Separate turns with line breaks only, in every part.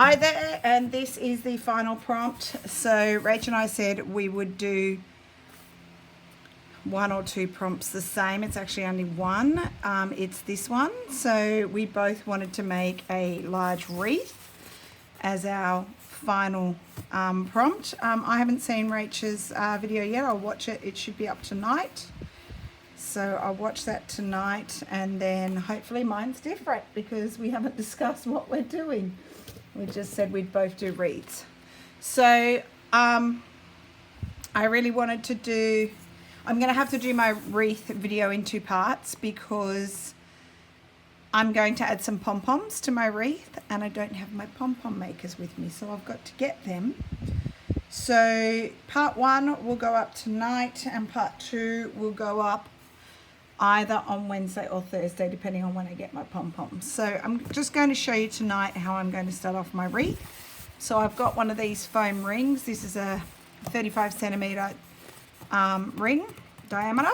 Hi there, and this is the final prompt. So Rach and I said we would do one or two prompts the same. It's actually only one. It's this one. So we both wanted to make a large wreath as our final prompt. I haven't seen Rach's video yet. I'll watch it. It should be up tonight. So I'll watch that tonight, and then hopefully mine's different because we haven't discussed what we're doing. We just said we'd both do wreaths. So I really wanted to do, I'm going to have to do my wreath video in two parts because I'm going to add some pom-poms to my wreath and I don't have my pom-pom makers with me, so I've got to get them. So part one will go up tonight and part two will go up either on Wednesday or Thursday, depending on when I get my pom-poms. So I'm just going to show you tonight how I'm going to start off my wreath. So I've got one of these foam rings. This is a 35 centimeter ring diameter.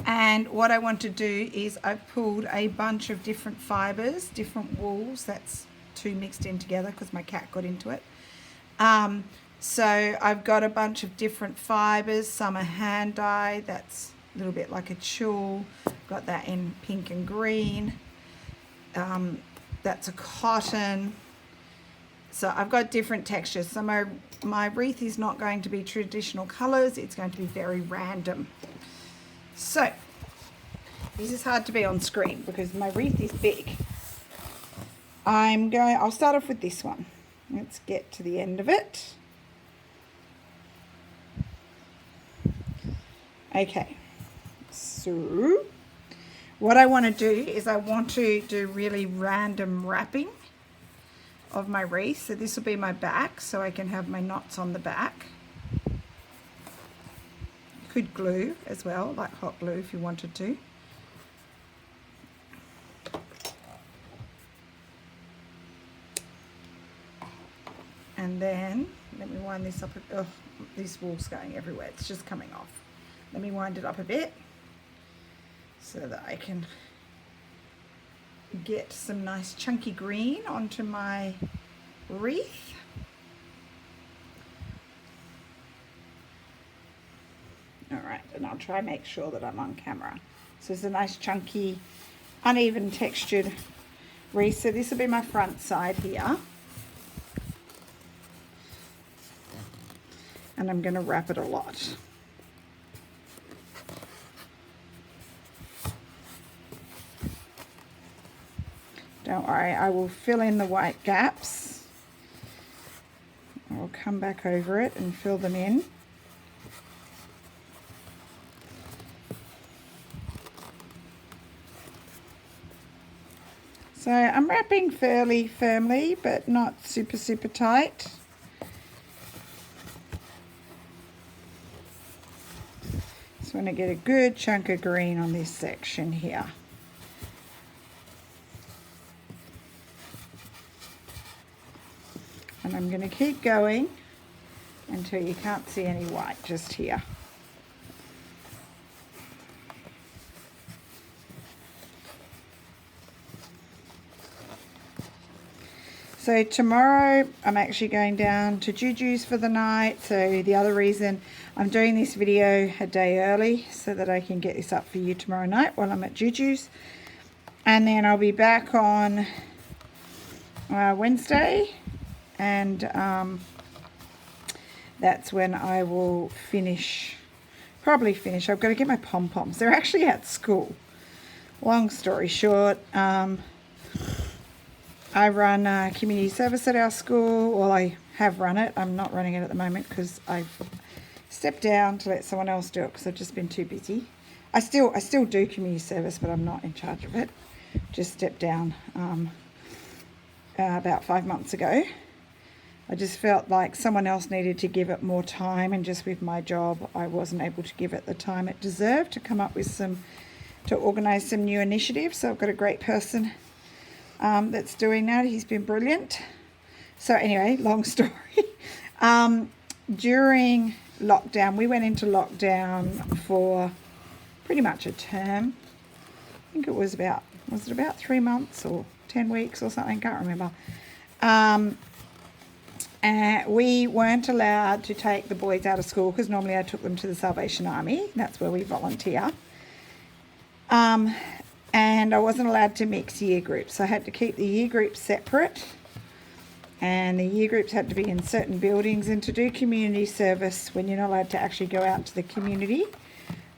And what I want to do is I've pulled a bunch of different fibers, different wools. That's two mixed in together because my cat got into it. So I've got a bunch of different fibers. Some are hand dyed. That's a little bit like a tulle. Got that in pink and green. That's a cotton. So I've got different textures. So my wreath is not going to be traditional colors. It's going to be very random. So this is hard to be on screen because my wreath is big. I'll start off with this one. Let's get to the end of it. Okay. So what I want to do is I want to do really random wrapping of my wreath. So this will be my back, so I can have my knots on the back. You could glue as well, like hot glue if you wanted to. And then let me wind this up. Oh, this wool's going everywhere. It's just coming off. Let me wind it up a bit so that I can get some nice chunky green onto my wreath. All right, and I'll try and make sure that I'm on camera. So it's a nice chunky, uneven textured wreath. So this will be my front side here. And I'm going to wrap it a lot. Don't worry, I will fill in the white gaps. I'll come back over it and fill them in. So I'm wrapping fairly firmly, but not super, super tight. Just want to get a good chunk of green on this section here. And I'm going to keep going until you can't see any white just here. So tomorrow I'm actually going down to Juju's for the night. So the other reason I'm doing this video a day early so that I can get this up for you tomorrow night while I'm at Juju's. And then I'll be back on Wednesday. And that's when I will probably finish. I've got to get my pom-poms. They're actually at school. Long story short, I run community service at our school. Well, I have run it. I'm not running it at the moment because I've stepped down to let someone else do it because I've just been too busy. I still do community service, but I'm not in charge of it. Just stepped down about 5 months ago. I just felt like someone else needed to give it more time, and just with my job I wasn't able to give it the time it deserved to come up with to organise some new initiatives. So I've got a great person that's doing that. He's been brilliant. So anyway, long story. During lockdown, we went into lockdown for pretty much a term. I think it was it about 3 months or 10 weeks or something, can't remember. We weren't allowed to take the boys out of school because normally I took them to the Salvation Army. That's where we volunteer. And I wasn't allowed to mix year groups. So I had to keep the year groups separate. And the year groups had to be in certain buildings. And to do community service when you're not allowed to actually go out to the community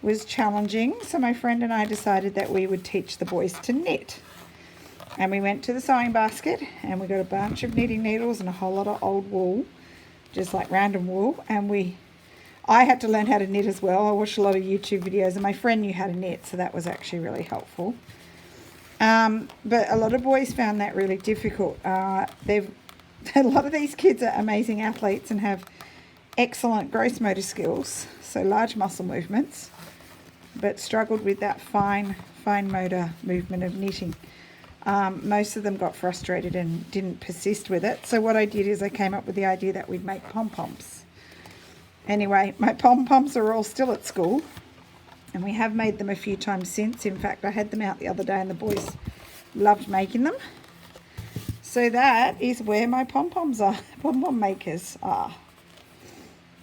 was challenging. So my friend and I decided that we would teach the boys to knit. And we went to the sewing basket and we got a bunch of knitting needles and a whole lot of old wool, just like random wool. And I had to learn how to knit as well. I watched a lot of YouTube videos and my friend knew how to knit, so that was actually really helpful. But a lot of boys found that really difficult. A lot of these kids are amazing athletes and have excellent gross motor skills, so large muscle movements, but struggled with that fine motor movement of knitting. Most of them got frustrated and didn't persist with it. So what I did is I came up with the idea that we'd make pom-poms. Anyway, my pom-poms are all still at school, and we have made them a few times since. In fact, I had them out the other day and the boys loved making them. So that is where my pom-poms are, pom-pom makers are.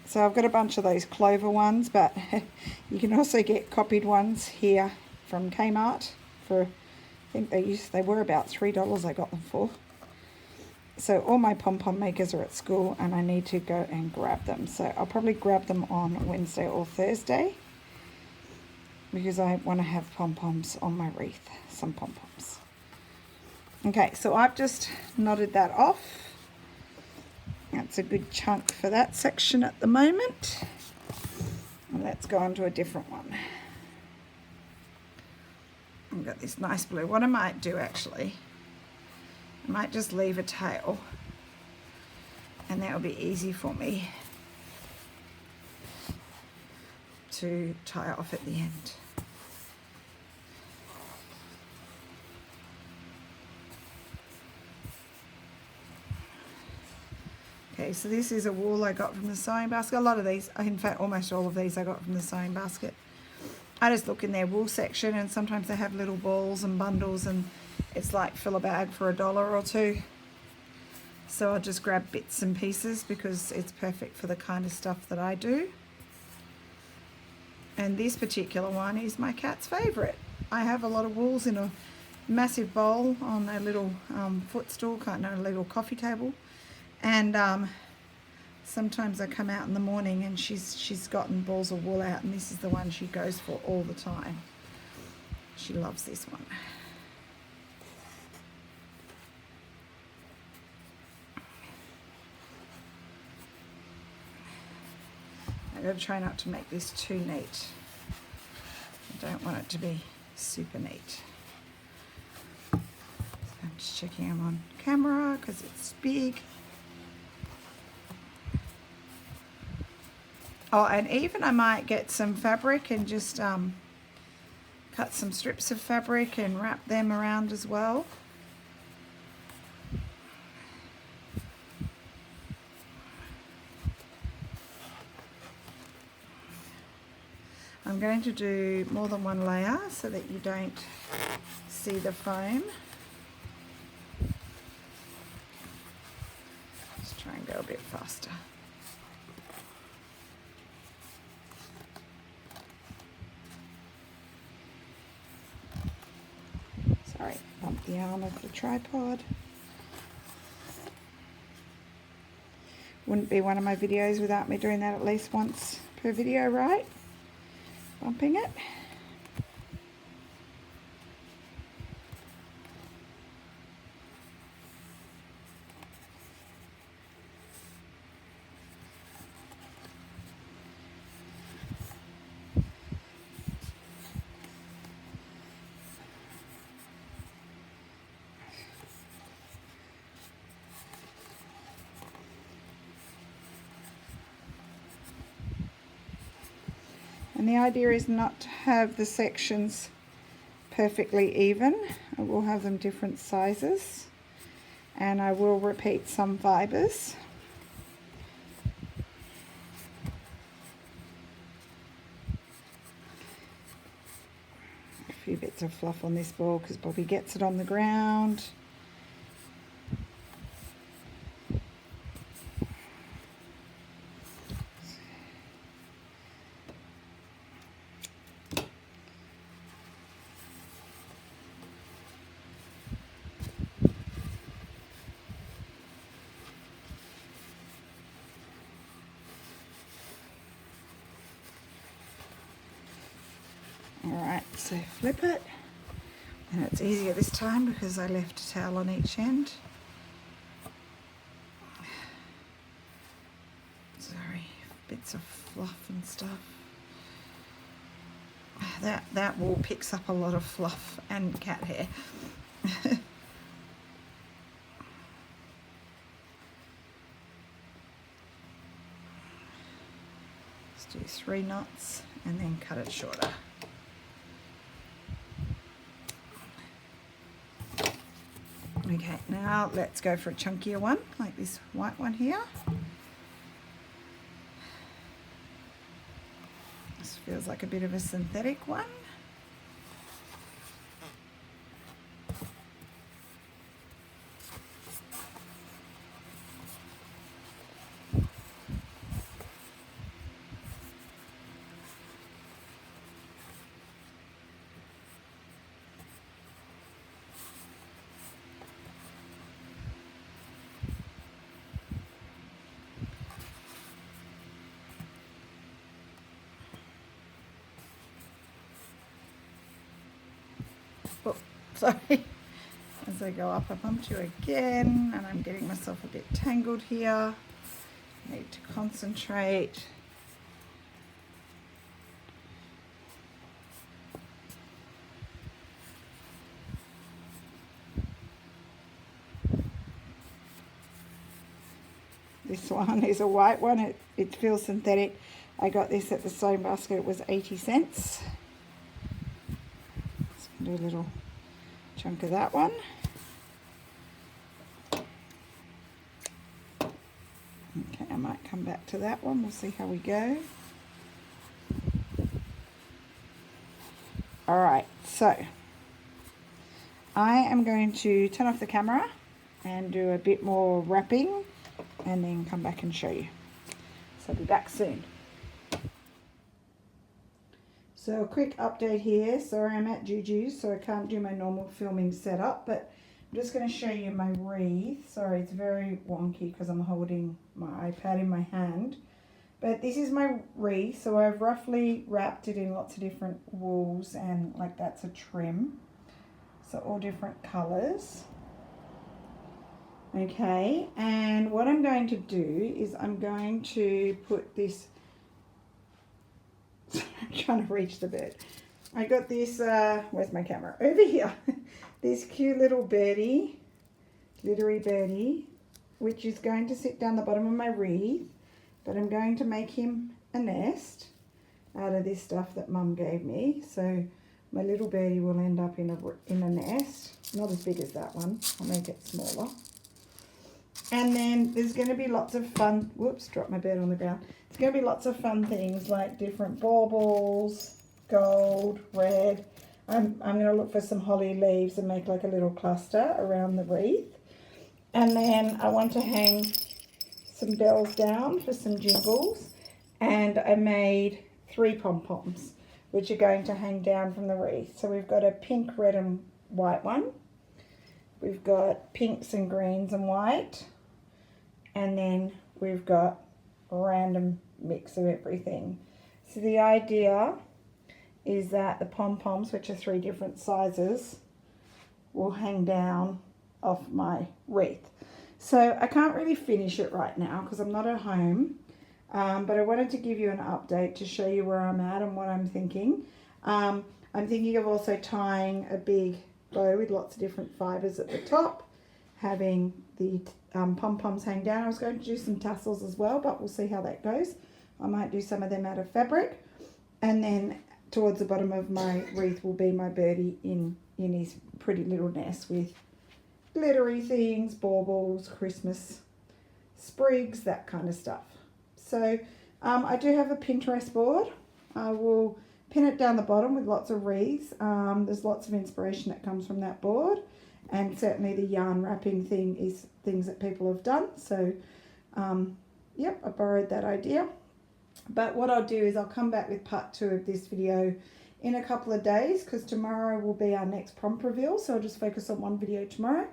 So I've got a bunch of those clover ones, but you can also get copied ones here from Kmart for, I think they were about $3 I got them for. So all my pom-pom makers are at school and I need to go and grab them. So I'll probably grab them on Wednesday or Thursday because I want to have pom-poms on my wreath, some pom-poms. Okay, so I've just knotted that off. That's a good chunk for that section at the moment. And let's go on to a different one. I've got this nice blue. What I might do actually, I might just leave a tail and that will be easy for me to tie off at the end. Okay, so this is a wool I got from the sewing basket. A lot of these, in fact almost all of these I got from the sewing basket. I just look in their wool section and sometimes they have little balls and bundles and it's like fill a bag for $1 or $2. So I'll just grab bits and pieces because it's perfect for the kind of stuff that I do. And this particular one is my cat's favourite. I have a lot of wools in a massive bowl on a little footstool, a little coffee table. And sometimes I come out in the morning and she's gotten balls of wool out and this is the one she goes for all the time. She loves this one. I've got to try not to make this too neat. I don't want it to be super neat. So I'm just checking I'm on camera because it's big. Oh, and even I might get some fabric and just cut some strips of fabric and wrap them around as well. I'm going to do more than one layer so that you don't see the foam. Just try and go a bit faster. Sorry, bump the arm of the tripod. Wouldn't be one of my videos without me doing that at least once per video, right? Bumping it. And the idea is not to have the sections perfectly even. I will have them different sizes and I will repeat some fibres. A few bits of fluff on this ball because Bobby gets it on the ground. Alright, so flip it. And it's easier this time because I left a towel on each end. Sorry, bits of fluff and stuff. That wool picks up a lot of fluff and cat hair. Let's do 3 knots and then cut it shorter. Okay, now let's go for a chunkier one, like this white one here. This feels like a bit of a synthetic one. Oh, sorry. As I go up, I bumped you again, and I'm getting myself a bit tangled here. Need to concentrate. This one is a white one. It feels synthetic. I got this at the sewing basket. It was 80 cents. Do a little chunk of that one. Okay, I might come back to that one. We'll see how we go. All right, so I am going to turn off the camera and do a bit more wrapping and then come back and show you. So I'll be back soon. So a quick update here. Sorry, I'm at Juju's, so I can't do my normal filming setup, but I'm just going to show you my wreath. Sorry, it's very wonky because I'm holding my iPad in my hand. But this is my wreath, so I've roughly wrapped it in lots of different wools, and like that's a trim. So all different colours. Okay, and what I'm going to do is I'm going to put this... I'm trying to reach the bird. I got this, where's my camera? Over here. This cute little birdie, glittery birdie, which is going to sit down the bottom of my wreath, but I'm going to make him a nest out of this stuff that Mum gave me. So my little birdie will end up in a nest, not as big as that one. I'll make it smaller. And then there's going to be lots of fun, whoops, dropped my bird on the ground. There's going to be lots of fun things like different baubles, gold, red. I'm going to look for some holly leaves and make like a little cluster around the wreath. And then I want to hang some bells down for some jingles. And I made 3 pom-poms, which are going to hang down from the wreath. So we've got a pink, red and white one. We've got pinks and greens and white. And then we've got a random mix of everything. So the idea is that the pom-poms, which are 3 different sizes, will hang down off my wreath. So I can't really finish it right now because I'm not at home, but I wanted to give you an update to show you where I'm at and what I'm thinking. I'm thinking of also tying a big bow with lots of different fibres at the top, having the pom-poms hang down. I was going to do some tassels as well, but we'll see how that goes. I might do some of them out of fabric. And then towards the bottom of my wreath will be my birdie in his pretty little nest with glittery things, baubles, Christmas sprigs, that kind of stuff. So I do have a Pinterest board. I will pin it down the bottom with lots of wreaths. There's lots of inspiration that comes from that board. And certainly the yarn wrapping thing is things that people have done. So, yep, I borrowed that idea. But what I'll do is I'll come back with part 2 of this video in a couple of days, because tomorrow will be our next prompt reveal. So I'll just focus on one video tomorrow.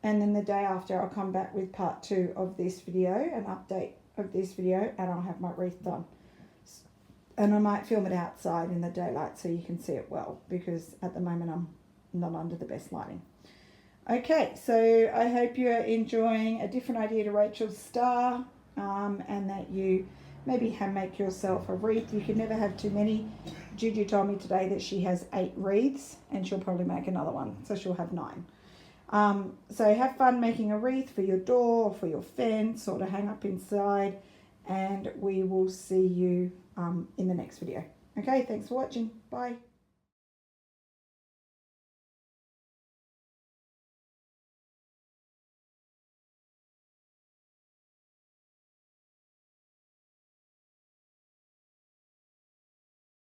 And then the day after I'll come back with part 2 of this video, an update of this video, and I'll have my wreath done. And I might film it outside in the daylight so you can see it well, because at the moment I'm not under the best lighting. Okay, so I hope you're enjoying a different idea to Rachel's star, and that you maybe make yourself a wreath. You can never have too many. Juju told me today that she has 8 wreaths and she'll probably make another one, so she'll have 9. So have fun making a wreath for your door or for your fence or to hang up inside, and we will see you in the next video. Okay, thanks for watching. Bye.